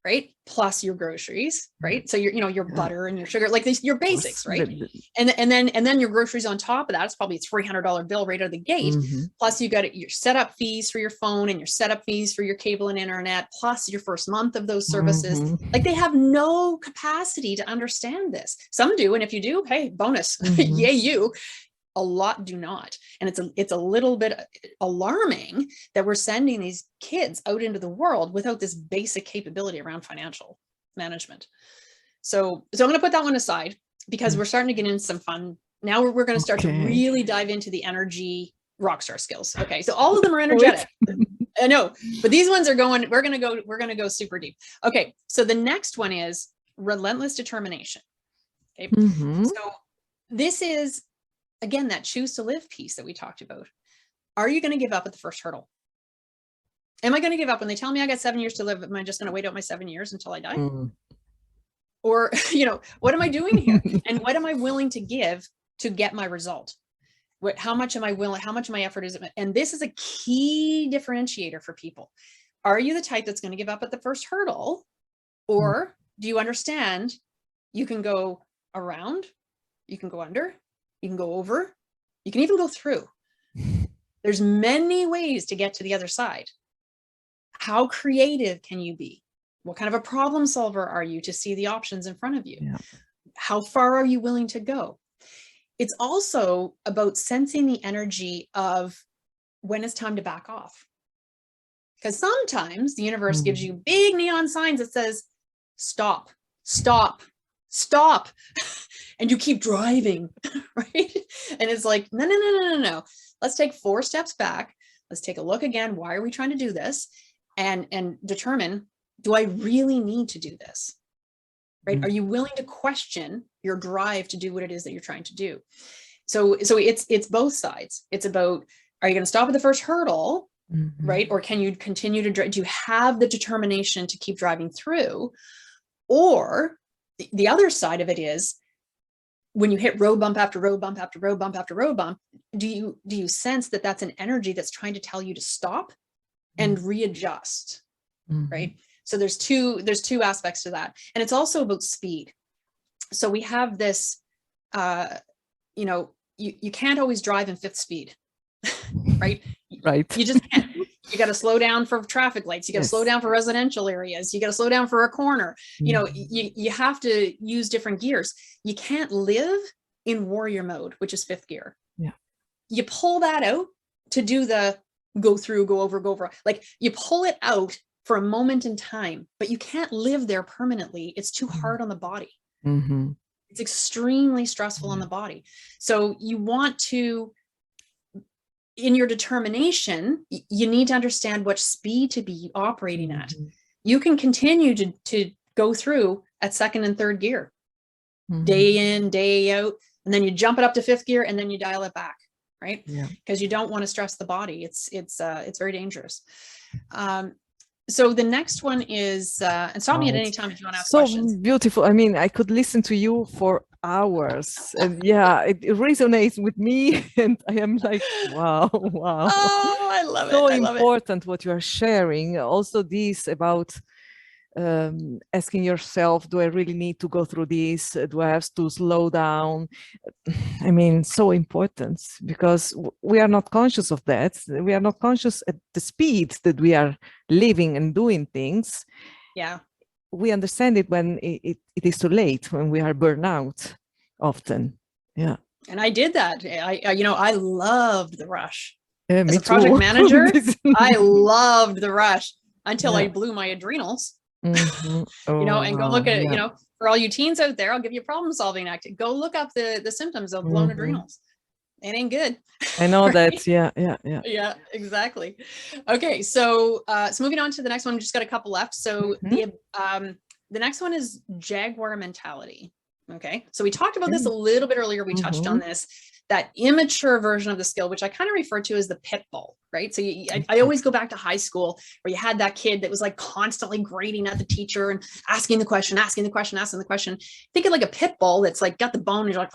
right? Plus your groceries, right? So your butter and your sugar, like these, your basics, right? And then your groceries on top of that, it's probably a $300 bill right out of the gate. Plus you got your setup fees for your phone and your setup fees for your cable and internet, plus your first month of those services. Like, they have no capacity to understand this. Some do. And if you do, hey, bonus, yay you. A lot do not. And it's a little bit alarming that we're sending these kids out into the world without this basic capability around financial management. So I'm going to put that one aside, because we're starting to get into some fun. Now we're going to start to really dive into the energy rockstar skills. Okay. So all of them are energetic. I know, but these ones are we're going to go super deep. Okay. So the next one is relentless determination. Okay. So this is, again, that choose to live piece that we talked about. Are you going to give up at the first hurdle? Am I going to give up when they tell me I got 7 years to live? Am I just going to wait out my 7 years until I die? Or, what am I doing here? And what am I willing to give to get my result? How much am I willing? How much of my effort is it? And this is a key differentiator for people. Are you the type that's going to give up at the first hurdle? Or do you understand you can go around, you can go under, you can go over, you can even go through. There's many ways to get to the other side. How creative can you be? What kind of a problem solver are you to see the options in front of you? How far are you willing to go? it's also about sensing the energy of when it's time to back off. Because sometimes the universe gives you big neon signs that says, stop, stop, stop. And you keep driving, right? And it's like, no, no, no, no, no, no. Let's take 4 steps back. Let's take a look again. Why are we trying to do this? And determine, do I really need to do this? Right? Are you willing to question your drive to do what it is that you're trying to do? So it's both sides. It's about, are you going to stop at the first hurdle? Right? Or can you continue to drive? Do you have the determination to keep driving through? Or the other side of it is, when you hit road bump after road bump after road bump after road bump, do you sense that that's an energy that's trying to tell you to stop and readjust? Right? So there's two aspects to that. And it's also about speed. So we have this, you know, you can't always drive in 5th speed, right? Right. You just can't. You got to slow down for traffic lights. You got to slow down for residential areas. You got to slow down for a corner. You know, you have to use different gears. You can't live in warrior mode, which is 5th gear. Yeah. You pull that out to do the go through, go over. Like, you pull it out for a moment in time, but you can't live there permanently. It's too hard on the body. It's extremely stressful on the body. So you want to, in your determination, you need to understand what speed to be operating at. You can continue to go through at 2nd and 3rd gear, day in, day out, and then you jump it up to 5th gear, and then you dial it back, right? Because you don't want to stress the body. It's very dangerous. So the next one is, and stop me at any time if you want to ask questions. So beautiful. I mean, I could listen to you for hours, and yeah, it resonates with me, and I am like, wow. Oh, I love it. So I love important what you are sharing. Also, this about asking yourself, do I really need to go through this? Do I have to slow down? I mean, so important, because we are not conscious of that. We are not conscious at the speed that we are living and doing things. Yeah. We understand it when it is too late, when we are burned out often. Yeah. And I did that. I loved the rush. As a project too. manager, I loved the rush until I blew my adrenals. Oh, you know, and go look at, yeah. you know, for all you teens out there, I'll give you a problem solving act. Go look up the symptoms of blown adrenals. It ain't good. I know right? that. Yeah. Yeah, exactly. Okay. So moving on to the next one, we just got a couple left. So the next one is Jaguar Mentality. Okay. So we talked about this a little bit earlier. We touched on this, that immature version of the skill, which I kind of refer to as the pit bull, right? So I always go back to high school where you had that kid that was like constantly grading at the teacher and asking the question. Think of like a pit bull that's like got the bone and you're like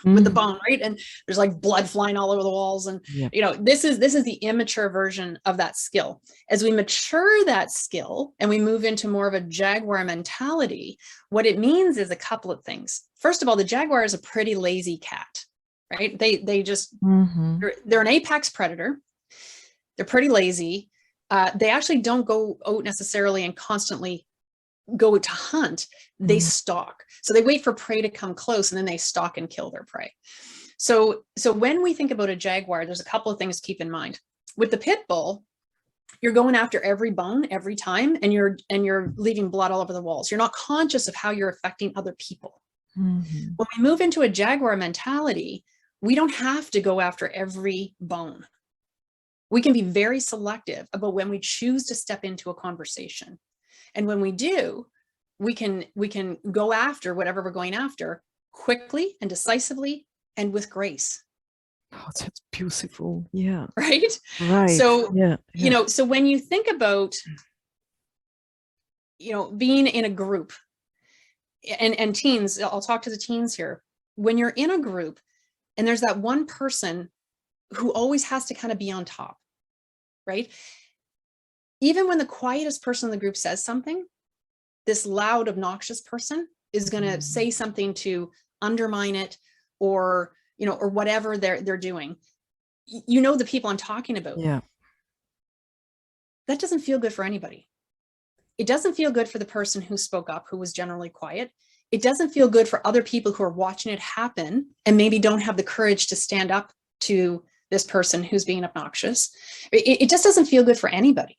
with the bone, right? And there's like blood flying all over the walls. And you know, this is the immature version of that skill. As we mature that skill and we move into more of a Jaguar mentality, what it means is a couple of things. First of all, the Jaguar is a pretty lazy cat. Right? They just, they're an apex predator. They're pretty lazy. They actually don't go out necessarily and constantly go to hunt. They stalk. So they wait for prey to come close and then they stalk and kill their prey. So when we think about a jaguar, there's a couple of things to keep in mind. With the pit bull, you're going after every bone every time, and you're leaving blood all over the walls. You're not conscious of how you're affecting other people. When we move into a jaguar mentality, we don't have to go after every bone. We can be very selective about when we choose to step into a conversation. And when we do, we can go after whatever we're going after quickly and decisively and with grace. Oh, that's beautiful. Yeah. Right? Right. So, yeah. you know, so when you think about, you know, being in a group, and teens, I'll talk to the teens here. When you're in a group, and there's that one person who always has to kind of be on top, right? Even when the quietest person in the group says something, this loud, obnoxious person is going to say something to undermine it, or, you know, or whatever they're doing. You know, the people I'm talking about. Yeah. That doesn't feel good for anybody. It doesn't feel good for the person who spoke up, who was generally quiet. It doesn't feel good for other people who are watching it happen and maybe don't have the courage to stand up to this person who's being obnoxious. It just doesn't feel good for anybody.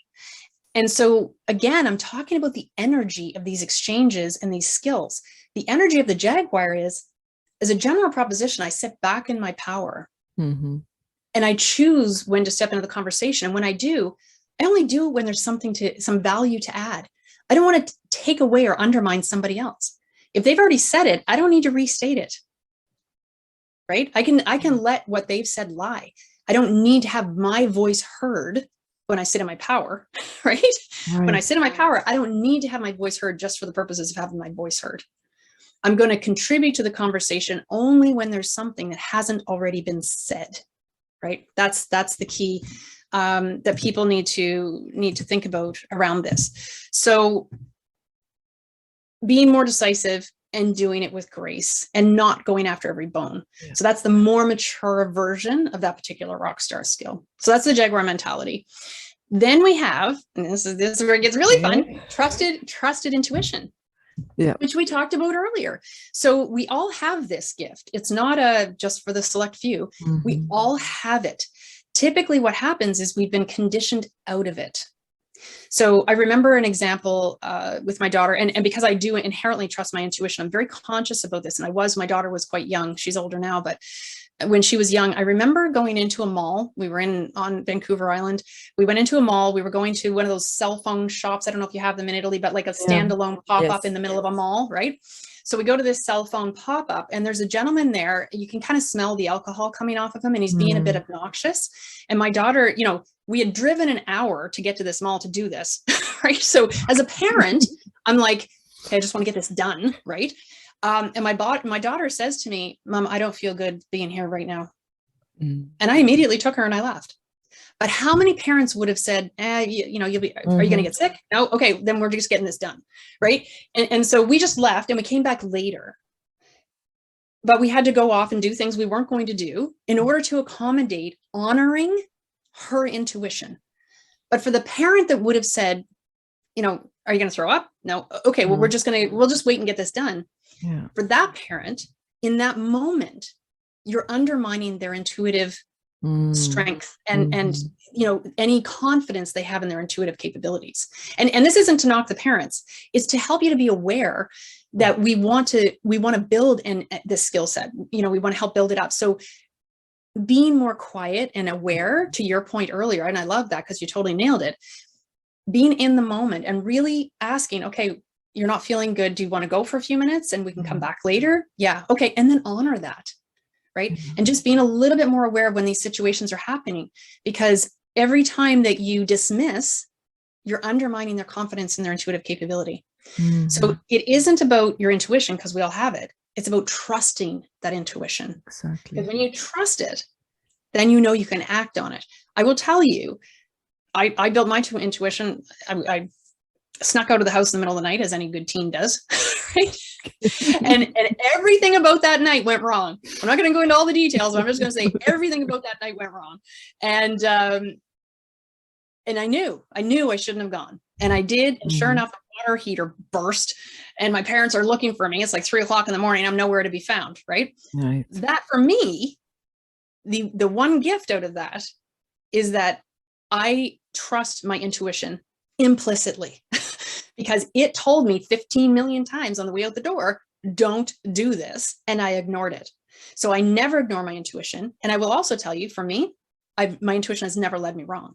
And so again, I'm talking about the energy of these exchanges and these skills. The energy of the Jaguar is, as a general proposition, I sit back in my power. Mm-hmm. And I choose when to step into the conversation. And when I do, I only do it when there's some value to add. I don't want to take away or undermine somebody else. If they've already said it, I don't need to restate it. Right? I can let what they've said lie. I don't need to have my voice heard when I sit in my power, right? When I sit in my power, I don't need to have my voice heard just for the purposes of having my voice heard. I'm going to contribute to the conversation only when there's something that hasn't already been said, right? That's the key that people need to think about around this. So being more decisive and doing it with grace and not going after every bone. Yeah. So that's the more mature version of that particular rock star skill. So that's the Jaguar mentality. Then we have, and this is where it gets really fun, trusted intuition. Yeah. Which we talked about earlier. So we all have this gift. It's not just for the select few. Mm-hmm. We all have it. Typically what happens is we've been conditioned out of it. So I remember an example with my daughter, and because I do inherently trust my intuition, I'm very conscious about this. And my daughter was quite young. She's older now, but when she was young, I remember going into a mall. We were on Vancouver Island. We went into a mall. We were going to one of those cell phone shops. I don't know if you have them in Italy, but like a standalone pop-up in the middle of a mall, right? So we go to this cell phone pop-up and there's a gentleman there. You can kind of smell the alcohol coming off of him and he's being a bit obnoxious. And my daughter, we had driven an hour to get to this mall to do this, right? So as a parent, I'm like, hey, I just want to get this done, right? And my daughter says to me, Mom, I don't feel good being here right now. And I immediately took her and I left. But how many parents would have said, you'll be, are you going to get sick? No. Okay. Then we're just getting this done. Right. And so we just left and we came back later, but we had to go off and do things we weren't going to do in order to accommodate honoring her intuition. But for the parent that would have said, are you going to throw up? No. Okay. Well, we'll just wait and get this done. Yeah. For that parent, in that moment, you're undermining their intuitive strength and any confidence they have in their intuitive capabilities. And this isn't to knock the parents. It's to help you to be aware that we want to build this skill set. We want to help build it up. So being more quiet and aware, to your point earlier, and I love that because you totally nailed it. Being in the moment and really asking, okay, you're not feeling good. Do you want to go for a few minutes and we can come back later? Yeah. Okay. And then honor that. Right. And just being a little bit more aware of when these situations are happening, because every time that you dismiss, you're undermining their confidence in their intuitive capability. Mm-hmm. So it isn't about your intuition because we all have it. It's about trusting that intuition. Exactly. Because when you trust it, then you can act on it. I will tell you, I built my intuition. I snuck out of the house in the middle of the night, as any good teen does, right? and everything about that night went wrong. I'm not going to go into all the details, but I'm just going to say everything about that night went wrong. And I knew I shouldn't have gone. And I did. And sure enough, the water heater burst and my parents are looking for me. It's like 3:00 in the morning. I'm nowhere to be found. Right. That for me, the one gift out of that is that I trust my intuition implicitly because it told me 15 million times on the way out the door, don't do this. And I ignored it. So I never ignore my intuition. And I will also tell you, for me, my intuition has never led me wrong.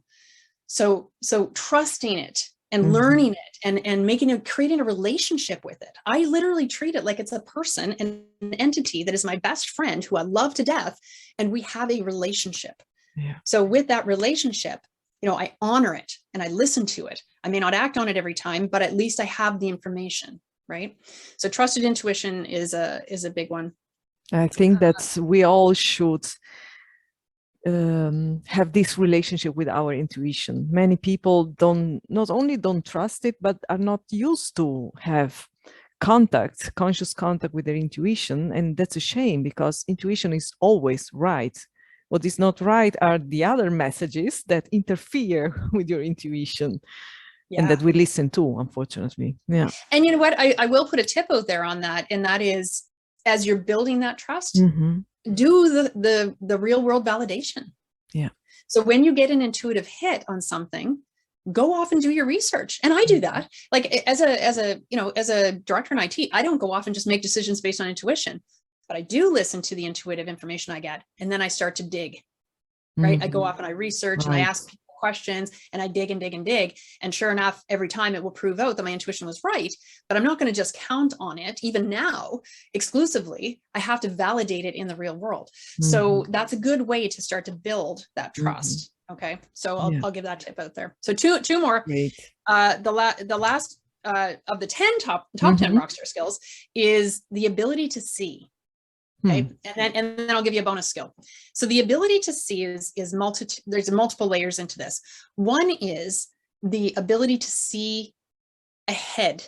So trusting it and learning it and creating a relationship with it. I literally treat it like it's a person and an entity that is my best friend who I love to death. And we have a relationship. Yeah. So with that relationship, I honor it and I listen to it. I may not act on it every time, but at least I have the information, right? So trusted intuition is a big one. I think that we all should have this relationship with our intuition. Many people not only don't trust it, but are not used to have conscious contact with their intuition. And that's a shame because intuition is always right. What is not right are the other messages that interfere with your intuition. and that we listen to, unfortunately. Yeah. And you know what? I will put a tip out there on that. And that is, as you're building that trust, do the real world validation. Yeah. So when you get an intuitive hit on something, go off and do your research. And I do that. Like as a director in IT, I don't go off and just make decisions based on intuition, but I do listen to the intuitive information I get. And then I start to dig, right? I go off and I research and I ask people questions and I dig and dig and dig. And sure enough, every time it will prove out that my intuition was right, but I'm not going to just count on it. Even now, exclusively, I have to validate it in the real world. So that's a good way to start to build that trust. Okay. So I'll give that tip out there. So two more. Great. The last of the top 10 rockstar skills is the ability to see. Okay. And then I'll give you a bonus skill. So the ability to see is there's multiple layers into this. One is the ability to see ahead.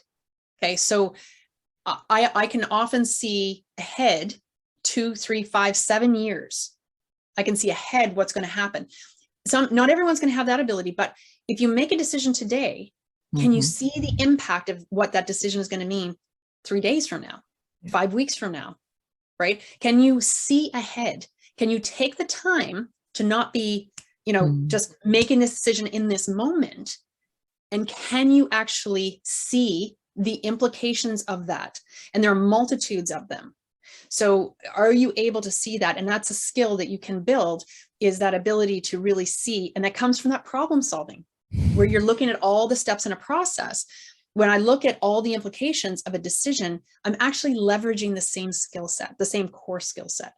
Okay. So I can often see ahead 2, 3, 5, 7 years. I can see ahead what's going to happen. Not everyone's going to have that ability, but if you make a decision today, can you see the impact of what that decision is going to mean 3 days from now, 5 weeks from now? Right? Can you see ahead? Can you take the time to not be, just making this decision in this moment? And can you actually see the implications of that? And there are multitudes of them. So are you able to see that? And that's a skill that you can build, is that ability to really see. And that comes from that problem solving, where you're looking at all the steps in a process. When I look at all the implications of a decision, I'm actually leveraging the same skill set, the same core skill set.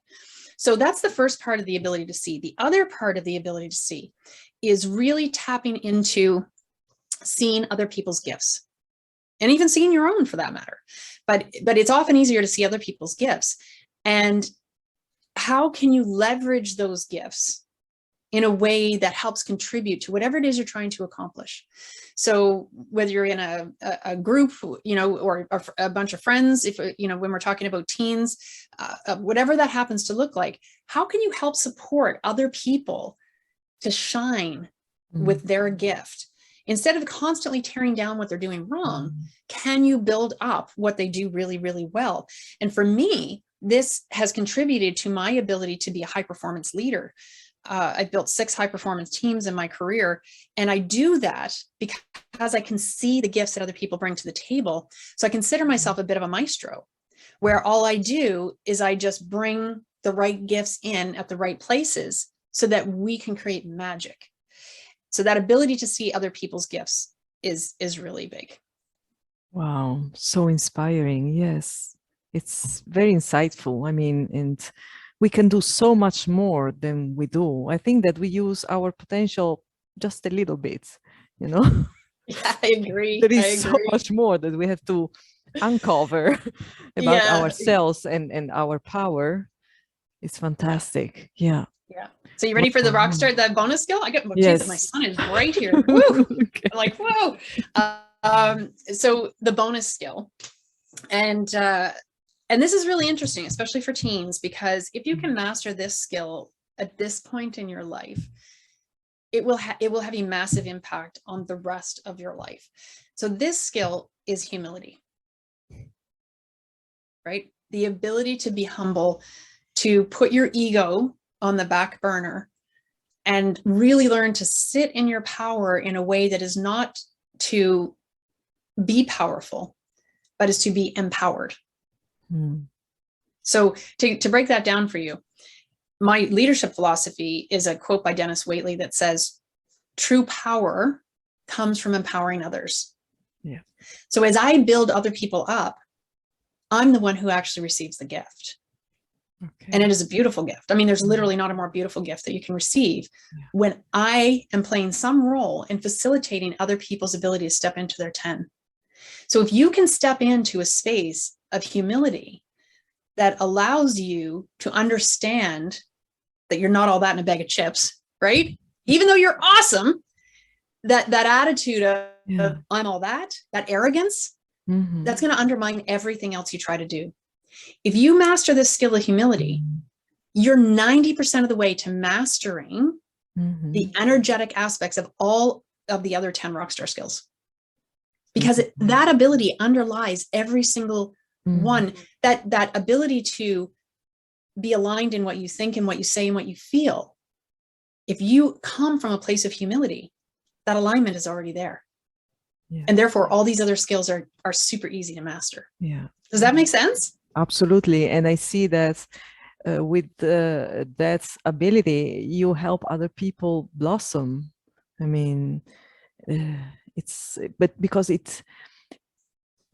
So that's the first part of the ability to see. The other part of the ability to see is really tapping into seeing other people's gifts, and even seeing your own for that matter. But it's often easier to see other people's gifts. And how can you leverage those gifts in a way that helps contribute to whatever it is you're trying to accomplish? So whether you're in a group, or a bunch of friends, if, when we're talking about teens, whatever that happens to look like, how can you help support other people to shine with their gift? Instead of constantly tearing down what they're doing wrong, can you build up what they do really, really well? And for me, this has contributed to my ability to be a high performance leader. I've built 6 high performance teams in my career. And I do that because I can see the gifts that other people bring to the table. So I consider myself a bit of a maestro, where all I do is I just bring the right gifts in at the right places so that we can create magic. So that ability to see other people's gifts is really big. Wow. So inspiring. Yes. It's very insightful. I mean, and we can do so much more than we do. I think that we use our potential just a little bit, Yeah, I agree. There is so much more that we have to uncover about ourselves and our power. It's fantastic. Yeah. So you ready for the rockstar, the bonus skill? I get, Jesus, my son is right here. Woo! Okay. I'm like, whoa. So the bonus skill, and this is really interesting, especially for teens, because if you can master this skill at this point in your life, it will have a massive impact on the rest of your life. So this skill is humility, right? The ability to be humble, to put your ego on the back burner and really learn to sit in your power in a way that is not to be powerful, but is to be empowered. So to break that down for you, my leadership philosophy is a quote by Dennis Waitley that says, true power comes from empowering others. Yeah. So as I build other people up, I'm the one who actually receives the gift. Okay. And it is a beautiful gift. I mean, there's literally not a more beautiful gift that you can receive when I am playing some role in facilitating other people's ability to step into their 10. So if you can step into a space of humility that allows you to understand that you're not all that in a bag of chips, right? Even though you're awesome, that attitude of I'm all that arrogance, that's going to undermine everything else you try to do. If you master this skill of humility, you're 90% of the way to mastering the energetic aspects of all of the other 10 rockstar skills. because that ability underlies every single one. That ability to be aligned in what you think and what you say and what you feel. If you come from a place of humility, that alignment is already there. Yeah. And therefore, all these other skills are super easy to master. Yeah. Does that make sense? Absolutely. And I see that with that ability, you help other people blossom. I mean, but because it's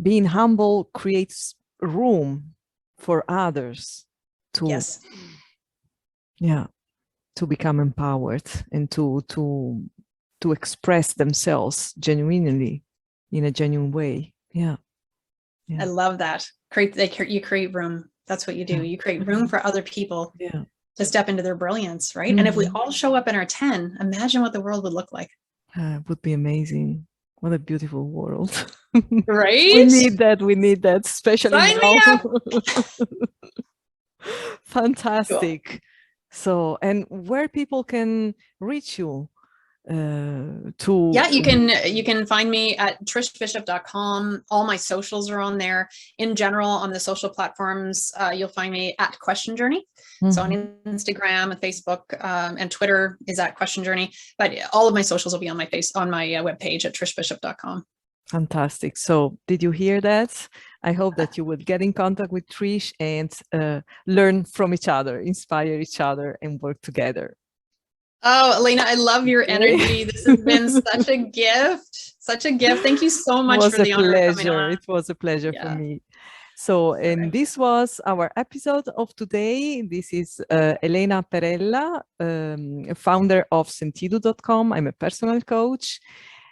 being humble creates room for others to, to become empowered and to express themselves genuinely in a genuine way. Yeah. I love that. You create room. That's what you do. You create room for other people to step into their brilliance, right? And if we all show up in our 10, imagine what the world would look like. It would be amazing. What a beautiful world. Right? We need that, especially Sign now. me up. Fantastic. Cool. So, and where people can reach you? You can find me at trishbishop.com. All my socials are on there. In general, on the social platforms, you'll find me at Question Journey. So on Instagram and Facebook and Twitter is at Question Journey, but all of my socials will be on my webpage at trishbishop.com. Fantastic. So did you hear that? I hope that you would get in contact with Trish and learn from each other, inspire each other, and work together. Oh, Elena, I love your energy. This has been such a gift. Such a gift. Thank you so much for the honor of coming on. It was a pleasure for me. So, and this was our episode of today. This is Elena Perella, founder of Sentido.com. I'm a personal coach.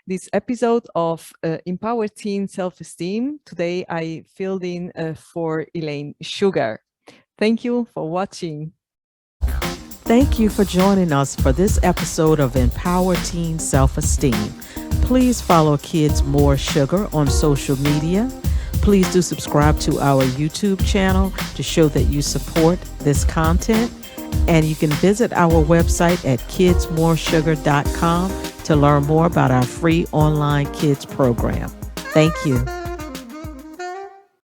This episode of Empower Teen Self-Esteem. Today, I filled in for Elaine Sugar. Thank you for watching. Thank you for joining us for this episode of Empower Teen Self-Esteem. Please follow Kids More Sugar on social media. Please do subscribe to our YouTube channel to show that you support this content. And you can visit our website at kidsmoresugar.com to learn more about our free online kids program. Thank you.